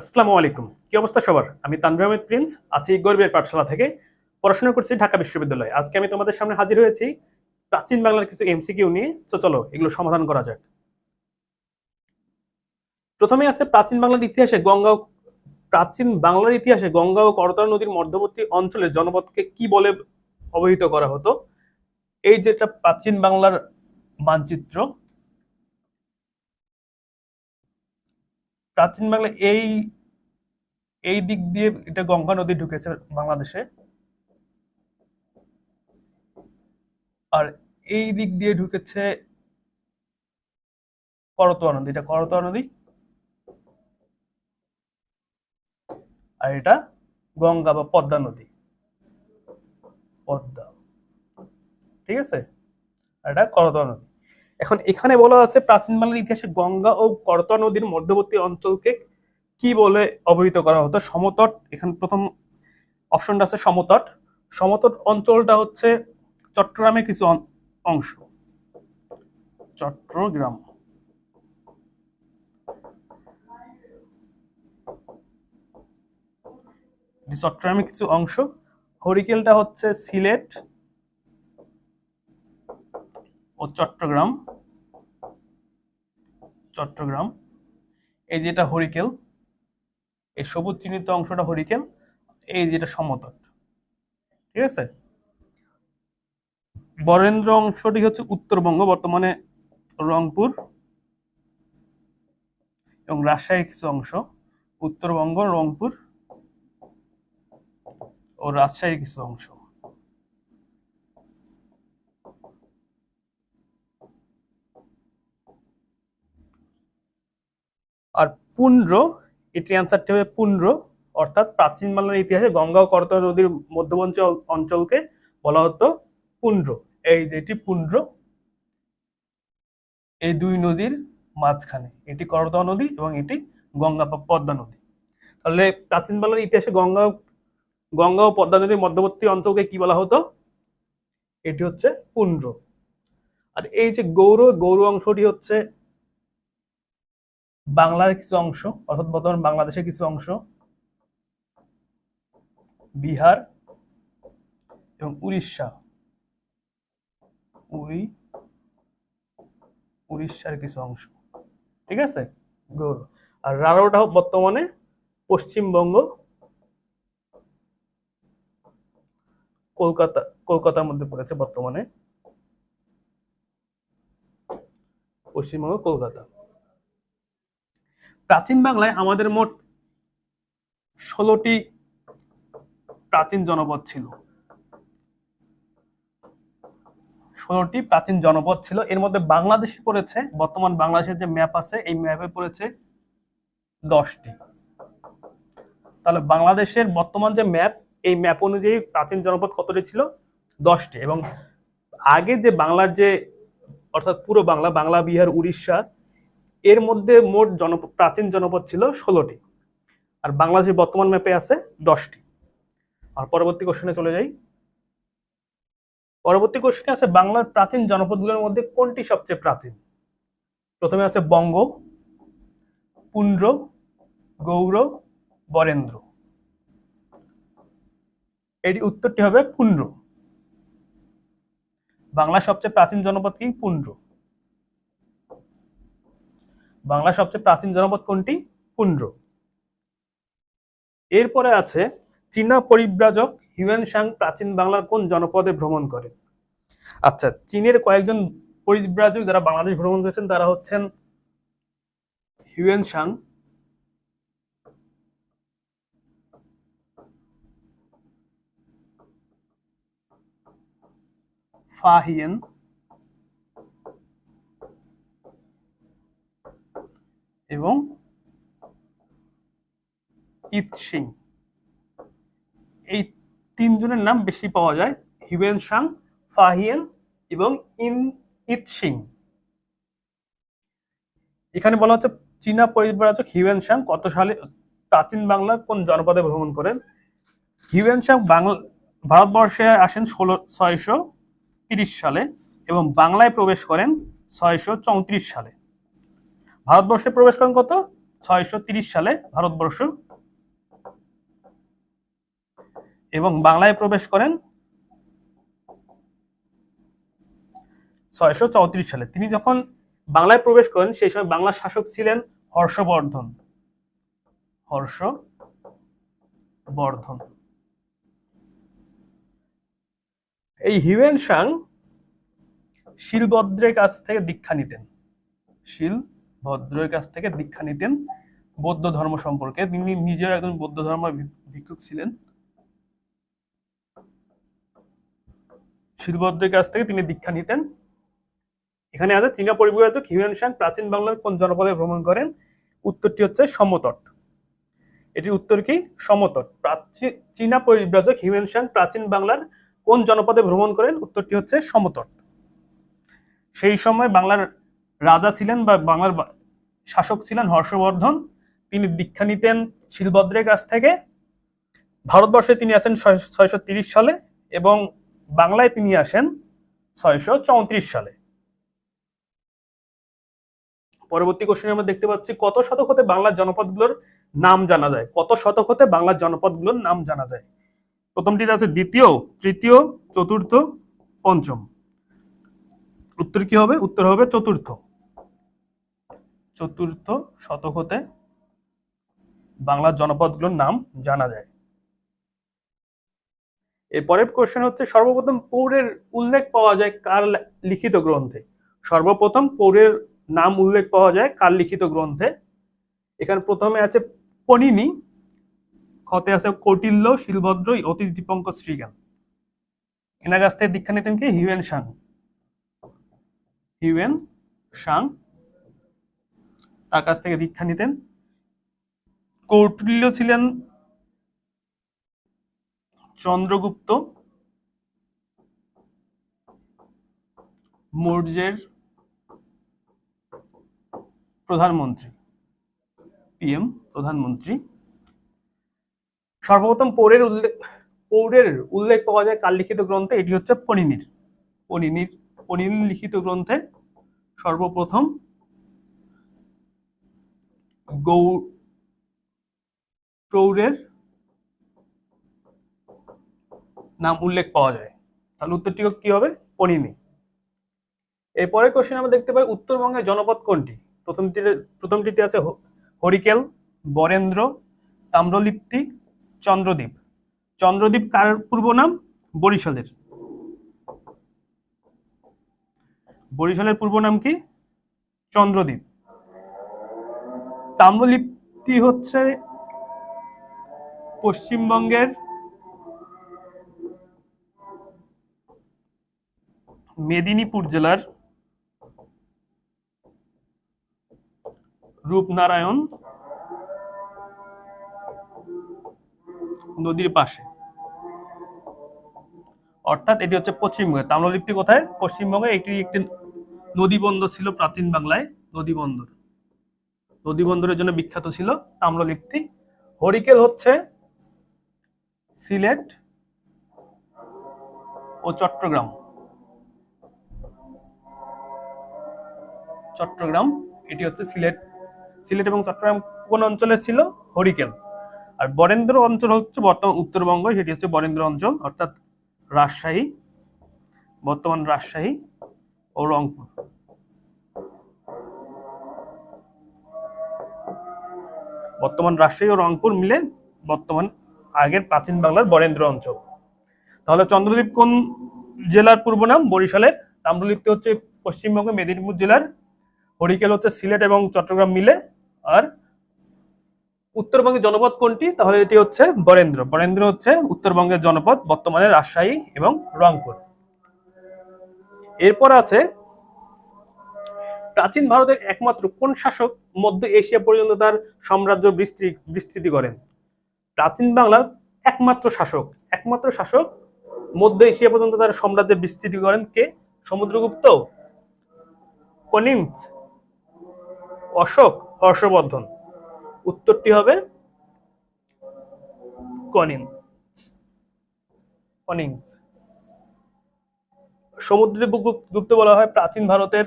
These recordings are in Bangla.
আসসালামু আলাইকুম। কি অবস্থা সবার? আমি তানভীর আহমেদ প্রিন্স আছি গর্বের পাঠশালা থেকে। পড়াশোনা করছি ঢাকা বিশ্ববিদ্যালয়ে। আজকে আমি তোমাদের সামনে হাজির হয়েছি প্রাচীন বাংলার কিছু এমসিকিউ নিয়ে। তো চলো এগুলো সমাধান করা যাক। প্রথমে আছে প্রাচীন বাংলার ইতিহাসে গঙ্গা ও করতোয়া নদীর মধ্যবর্তী অঞ্চলের জনপদকে কি বলে অবহিত করা হতো? এই যেটা প্রাচীন বাংলার মানচিত্র, প্রাচীন বাংলা এই এই দিক দিয়ে এটা গঙ্গা নদী ঢুকেছে বাংলাদেশে, আর এই দিক দিয়ে ঢুকেছে করতোয়া নদী। এটা করতোয়া নদী, আর এটা গঙ্গা বা পদ্মা নদী। পদ্মা, ঠিক আছে। আর এটা করতোয়া নদী। এখন এখানে বলা আছে প্রাচীন বাংলার ইতিহাসে গঙ্গা ও করতোয়া নদীর মধ্যবর্তী অঞ্চলকে কি বলে অবহিত করা হতো? সমতট। এখানে প্রথম অপশনটা আছে সমতট। সমতট অঞ্চলটা হচ্ছে চট্টগ্রামের কিছু অংশ। চট্টগ্রাম, চট্টগ্রামের কিছু অংশ। হরিকেলটা হচ্ছে সিলেট ও চট্টগ্রাম। চট্টগ্রাম, এই যেটা হরিকেল, এই সবুজ চিহ্নিত অংশটা হরিকেল, এই যেটা সমতট, ঠিক আছে। বরেন্দ্র অংশটি হচ্ছে উত্তরবঙ্গ, বর্তমানে রংপুর এবং রাজশাহীর কিছু অংশ। উত্তরবঙ্গ, রংপুর ও রাজশাহীর কিছু অংশ। আর পুন্ড্র, এটি অ্যান্সারটি হবে পুন্ড্র, অর্থাৎ প্রাচীন বাংলার ইতিহাসে গঙ্গা ও করতোয়া নদীর মধ্যবর্তী অঞ্চলকে বলা হতো পুন্ড্র। এই যে এটি পুন্ড্র, এই দুই নদীর মাঝখানে এটি করতোয়া নদী এবং এটি গঙ্গা বা পদ্মা নদী। তাহলে প্রাচীন বাংলার ইতিহাসে গঙ্গা গঙ্গা ও পদ্মা নদীর মধ্যবর্তী অঞ্চলকে কি বলা হতো? এটি হচ্ছে পুন্ড্র। আর এই যে গৌর অংশটি হচ্ছে বাংলার কিছু অংশ, অর্থাৎ বর্তমান বাংলাদেশের কিছু অংশ, বিহার এবং উড়িষ্যা, উড়িষ্যার কিছু অংশ, ঠিক আছে, গৌর। আর রাঢ়টা বর্তমানে পশ্চিমবঙ্গ, কলকাতার মধ্যে পড়েছে বর্তমানে, পশ্চিমবঙ্গ কলকাতা। প্রাচীন বাংলায় আমাদের মোট 16টি প্রাচীন জনপদ ছিল। 16টি প্রাচীন জনপদ ছিল। এর মধ্যে বাংলাদেশে পড়েছে, বর্তমান বাংলাদেশের যে ম্যাপ আছে এই ম্যাপে পড়েছে 10টি। তাহলে বাংলাদেশের বর্তমান যে ম্যাপ, এই ম্যাপ অনুযায়ী প্রাচীন জনপদ কতটি ছিল? 10টি। এবং আগে যে বাংলার যে, অর্থাৎ পুরো বাংলা, বিহার, উড়িষ্যা, এর মধ্যে মোট প্রাচীন জনপদ ছিল 16টি। আর বাংলাদেশের বর্তমান ম্যাপে আছে 10টি। আর পরবর্তী কোশ্চেনে চলে যাই। পরবর্তী কোশ্চেনে আছে বাংলার প্রাচীন জনপদগুলোর মধ্যে কোনটি সবচেয়ে প্রাচীন? প্রথমে আছে বঙ্গ, পুন্ড্র, গৌড়, বরেন্দ্র। এটি উত্তরটি হবে পুন্ড্র। বাংলার সবচেয়ে প্রাচীন জনপদ কি? পুন্ড্র। বাংলার সবচেয়ে প্রাচীন জনপদ কোনটি? পুন্ড্র। এরপরে আছে চীনা পরিব্রাজক হিউয়েন সাং প্রাচীন বাংলার কোন জনপদে ভ্রমণ করেন? আচ্ছা, চীনের কয়েকজন পরিব্রাজক যারা বাংলাদেশ ভ্রমণ করেছেন তারা হচ্ছেন হিউয়েন সাং, ফাহিয়েন এবং ইতসিং। এই তিনজনের নাম বেশি পাওয়া যায়, হিউয়েন সাং, ফাহিয়েন এবং ইতসিং। এখানে বলা হচ্ছে চীনা পরিব্রাজক হিউয়েন সাং কত সালে প্রাচীন বাংলার কোন জনপদে ভ্রমণ করেন? হিউয়েন সাং ভারতবর্ষে আসেন 630 সালে এবং বাংলায় প্রবেশ করেন 634 সালে। ভারতবর্ষে প্রবেশ করেন কত? 630 সালে ভারতবর্ষ এবং বাংলায় প্রবেশ করেন 634 সালে। তিনি যখন বাংলায় প্রবেশ করেন সেই সময় বাংলার শাসক ছিলেন হর্ষবর্ধন। হর্ষবর্ধন। এই হিউয়েন সাং শিলভদ্রের কাছ থেকে দীক্ষা নিতেন। শিলভদ্রের কাছ থেকে দীক্ষা নিতেন বৌদ্ধ ধর্ম সম্পর্কে। তিনি নিজেও একজন বৌদ্ধ ধর্ম ভিক্ষুক ছিলেন। শিলভদ্রের কাছ থেকে তিনি দীক্ষা নিতেন। এখানে আছে চীনা পরিব্রাজক হিউয়েন সাং প্রাচীন বাংলার কোন জনপদে ভ্রমণ করেন? উত্তরটি হচ্ছে সমতট। এটির উত্তর কি? সমতট। চীনা পরিব্রাজক হিউয়েন সাং প্রাচীন বাংলার কোন জনপদে ভ্রমণ করেন? উত্তরটি হচ্ছে সমতট। সেই সময় বাংলার রাজা ছিলেন বা বাংলার শাসক ছিলেন হর্ষবর্ধন। তিনি দীক্ষা নিতেন শিলভদ্রের কাছ থেকে। ভারতবর্ষে তিনি আসেন 630 সালে এবং বাংলায় তিনি আসেন 634 সালে। পরবর্তী কোশ্চেনে আমরা দেখতে পাচ্ছি কত শতক হতে বাংলার জনপদগুলোর নাম জানা যায়? কত শতক হতে বাংলার জনপদগুলোর নাম জানা যায়? প্রথমটিতে আছে দ্বিতীয়, তৃতীয়, চতুর্থ, পঞ্চম। উত্তর কি হবে? উত্তর হবে চতুর্থ। চতুর্থ শতক হতে বাংলার জনপদগুলোর নাম জানা যায়। এরপরের কোশ্চেন হচ্ছে সর্বপ্রথম পৌরের উল্লেখ পাওয়া যায় কার লিখিত গ্রন্থে? সর্বপ্রথম পৌরের নাম উল্লেখ পাওয়া যায় কার লিখিত গ্রন্থে? এখানে প্রথমে আছে পনিনি, খতে আছে কৌটিল্য, শিলভদ্র, অতীশ, দীপঙ্কর, শ্রীজ্ঞান। এনার কাছ থেকে দীক্ষা নিতেন কি? Hiuen Tsang. হিউয়েন সাং তার কাছ থেকে দীক্ষা নিতেন। কৌটিল্য ছিলেন চন্দ্রগুপ্ত মৌর্যের প্রধানমন্ত্রী, পিএম প্রধানমন্ত্রী। সর্বপ্রথম পৌরের উল্লেখ পাওয়া যায় কার লিখিত গ্রন্থে? এটি হচ্ছে পনিনির। পনিনির লিখিত গ্রন্থে সর্বপ্রথম পৌরের নাম উল্লেখ পাওয়া যায়। তাহলে উত্তরটি কি হবে? পনিনি। এরপরে কোশ্চেন আমরা দেখতে পাই উত্তরবঙ্গের জনপদ কোনটি? প্রথমটিতে আছে হরিকেল, বরেন্দ্র, তাম্রলিপ্তি, চন্দ্রদ্বীপ। চন্দ্রদ্বীপ কার পূর্ব নাম? বরিশালের। বরিশালের পূর্ব নাম কি? চন্দ্রদ্বীপ। তাম্রলিপ্তি হচ্ছে পশ্চিমবঙ্গের মেদিনীপুর জেলার রূপনারায়ণ নদীর পাশে, অর্থাৎ এটি হচ্ছে পশ্চিমবঙ্গে। তাম্রলিপ্তি কোথায়? পশ্চিমবঙ্গে। এটি একটি নদী বন্দর ছিল প্রাচীন বাংলায়। নদী বন্দরের জন্য বিখ্যাত ছিল তাম্রলিপ্তি। হরিকেল হচ্ছে সিলেট ও চট্টগ্রাম। এটি হচ্ছে সিলেট এবং চট্টগ্রাম কোন অঞ্চলে ছিল? হরিকেল। আর বরেন্দ্র অঞ্চল হচ্ছে বর্তমান উত্তরবঙ্গ, সেটি হচ্ছে বরেন্দ্র অঞ্চল, অর্থাৎ রাজশাহী, বর্তমান রাজশাহী ও রংপুর। বর্তমান রাজশাহী ও রংপুর মিলে বর্তমান আগের প্রাচীন বাংলার বরেন্দ্র অঞ্চল। তাহলে চন্দ্রদ্বীপ কোন জেলার পূর্ব নাম? বরিশালের। তাম্রলিপ্তি হচ্ছে পশ্চিমবঙ্গের মেদিনীপুর জেলার। হরিকেল হচ্ছে সিলেট এবং চট্টগ্রাম মিলে। আর উত্তরবঙ্গের জনপদ কোনটি? তাহলে এটি হচ্ছে বরেন্দ্র। বরেন্দ্র হচ্ছে উত্তরবঙ্গের জনপদ, বর্তমানে রাজশাহী এবং রংপুর। এরপর আছে প্রাচীন ভারতের একমাত্র কোন শাসক মধ্য এশিয়া পর্যন্ত তার সাম্রাজ্য বিস্তৃতি করেন? প্রাচীন বাংলার একমাত্র শাসক মধ্য এশিয়া পর্যন্ত তার সাম্রাজ্যের বিস্তৃতি করেন কে? সমুদ্রগুপ্ত, কনিংস, অশোক, হর্ষবর্ধন। উত্তরটি হবে কনিংস। সমুদ্রগুপ্ত বলা হয় প্রাচীন ভারতের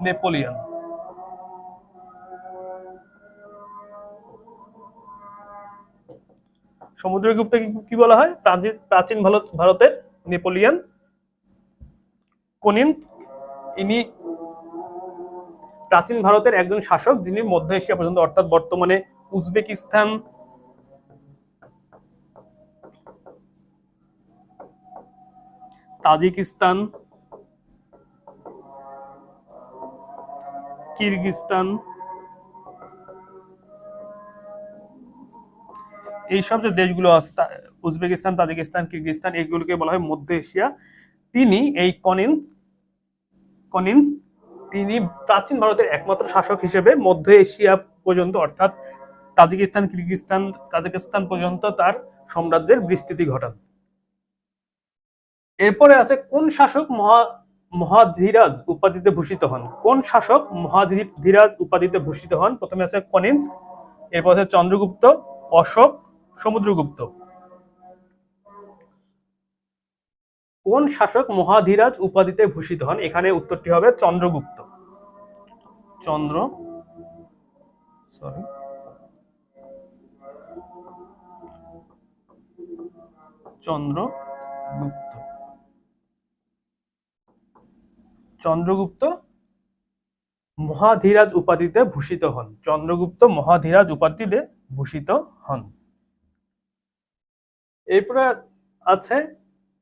নেপোলিয়ন। সমুদ্রগুপ্তকে কি বলা হয়? প্রাচীন ভারতের নেপোলিয়ন। কোনিন্থ, ইনি প্রাচীন ভারতের একজন শাসক যিনি মধ্য এশিয়া পর্যন্ত অর্থাৎ বর্তমানে উজবেকিস্তান, তাজিকিস্তান, কিরগিজস্তান, এইসব যে দেশগুলো আছে উজবেকিস্তান, তাজিকিস্তান, কিরগিজস্তান, এগুলোকে বলা হয় মধ্য এশিয়া। তিনি এই কনিন্স তিনি প্রাচীন ভারতের একমাত্র শাসক হিসেবে মধ্য এশিয়া পর্যন্ত অর্থাৎ তাজিকিস্তান, কিরগিজস্তান, কাজাকিস্তান পর্যন্ত তার সাম্রাজ্যের বিস্তৃতি ঘটান। এরপরে আছে কোন শাসক মহাধীরাজ উপাধিতে ভূষিত হন? কোন শাসক মহাধীরাজ উপাধিতে ভূষিত হন? প্রথমে আছে কনিন্স, এরপর আছে চন্দ্রগুপ্ত, অশোক, সমুদ্রগুপ্ত। কোন শাসক মহাধীরাজ উপাধিতে ভূষিত হন? এখানে উত্তরটি হবে চন্দ্রগুপ্ত। চন্দ্রগুপ্ত মহাধীরাজ উপাধিতে ভূষিত হন। চন্দ্রগুপ্ত মহাধীরাজ উপাধিতে ভূষিত হন। এরপরে আছে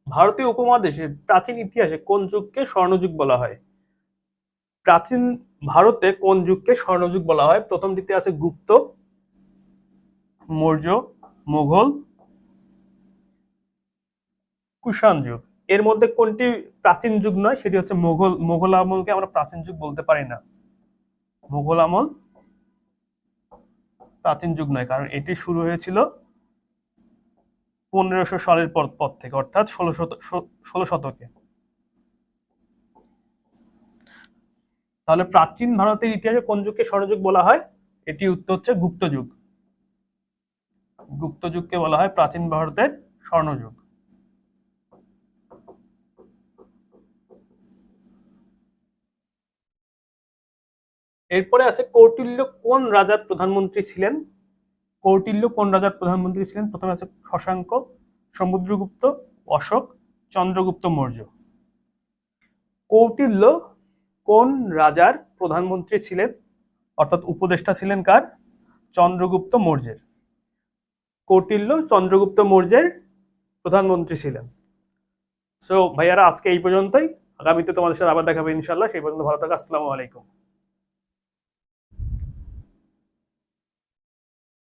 ভারতীয় উপমহাদেশে প্রাচীন ইতিহাসে কোন যুগকে স্বর্ণযুগ বলা হয়? প্রাচীন ভারতে কোন যুগকে স্বর্ণযুগ বলা হয়? প্রথমটিতে আছে গুপ্ত, মৌর্য, মুঘল, কুষাণ যুগ। এর মধ্যে কোনটি প্রাচীন যুগ নয়? সেটি হচ্ছে মোগল আমলকে আমরা প্রাচীন যুগ বলতে পারি না। মোগল আমল প্রাচীন যুগ নয়, কারণ এটি শুরু হয়েছিল 1500 সালের পর থেকে, অর্থাৎ 16 শতকে। তাহলে প্রাচীন ভারতের ইতিহাসে কোন যুগকে স্বর্ণযুগ বলা হয়? এটি উত্তর হচ্ছে গুপ্ত যুগ। গুপ্ত যুগকে বলা হয় প্রাচীন ভারতের স্বর্ণযুগ। এরপরে আছে কৌটিল্য কোন রাজার প্রধানমন্ত্রী ছিলেন? কৌটিল্য কোন রাজার প্রধানমন্ত্রী ছিলেন? প্রথমে আছে শশাঙ্ক, সমুদ্রগুপ্ত, অশোক, চন্দ্রগুপ্ত মৌর্য। কৌটিল্য কোন রাজার প্রধানমন্ত্রী ছিলেন? অর্থাৎ উপদেষ্টা ছিলেন কার? চন্দ্রগুপ্ত মৌর্যের। কৌটিল্য চন্দ্রগুপ্ত মৌর্যের প্রধানমন্ত্রী ছিলেন। সো ভাইয়ারা, আজকে এই পর্যন্তই। আগামীতে তোমাদের সাথে আবার দেখাবে ইনশাল্লাহ। সেই পর্যন্ত ভালো থাকো। আসসালামু আলাইকুম।